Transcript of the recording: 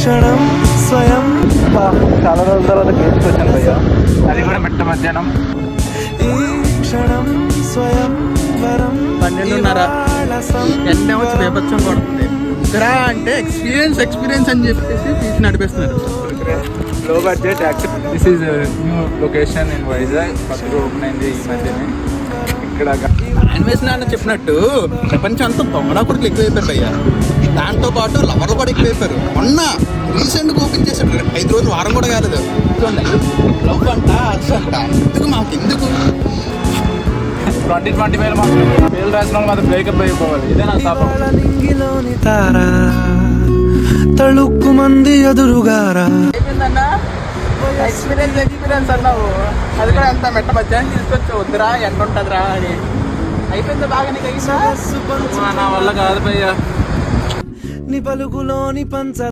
క్షణం స్వయం చాలా రోజుల తర్వాత గేమ్స్ వచ్చాను భయ్య, అది కూడా మెట్ట మధ్యాహ్నం. ఈ క్షణం స్వయం వరం 12:30 ఎండ వచ్చి బేపచ్చం కొడుతుంది. రా అంటే ఎక్స్పీరియన్స్ అని చెప్పేసి తీసి నడిపిస్తున్నారు. లో budget actual. This is new location in Vizag, కొత్తగా ఓపెన్ అయింది ఈ మధ్యనే. ఇక్కడ అన్వేషణ అన్న చెప్పినట్టు ప్రపంచం అంతా దొంగడా కొడుకులు ఎక్కువైపోయారు అయ్యా. దాంతో పాటు లవర్లు కూడా ఎక్కువైపోయారు. మొన్న రీసెంట్గా ఓపెన్ చేశాడు, 5 రోజులు వారం కూడా కాలేదు. లవ్ అంట అసంట ఎందుకు మాకు ఎందుకు 2025 మాత్రం పేరు రాసిన వాళ్ళు మాత్రం బ్రేకప్ అయిపోవాలి. ఇదే నా శాపం. నింగిలోని తారా తళుక్కు మంది ఎదురుగారా. అయిపోయిందన్నా ఎక్స్పీరియన్స్ అన్నావు, అది కూడా ఎంత మెట్ట మధ్యాహ్నం తీసుకొచ్చి వద్దురా ఎండ ఉంటుందిరా అని. అయిపోయిందా బాగా నీకు అయ్యిందా? నా వల్ల కాదు భయ్యా. నీ పలుకులోని పంచ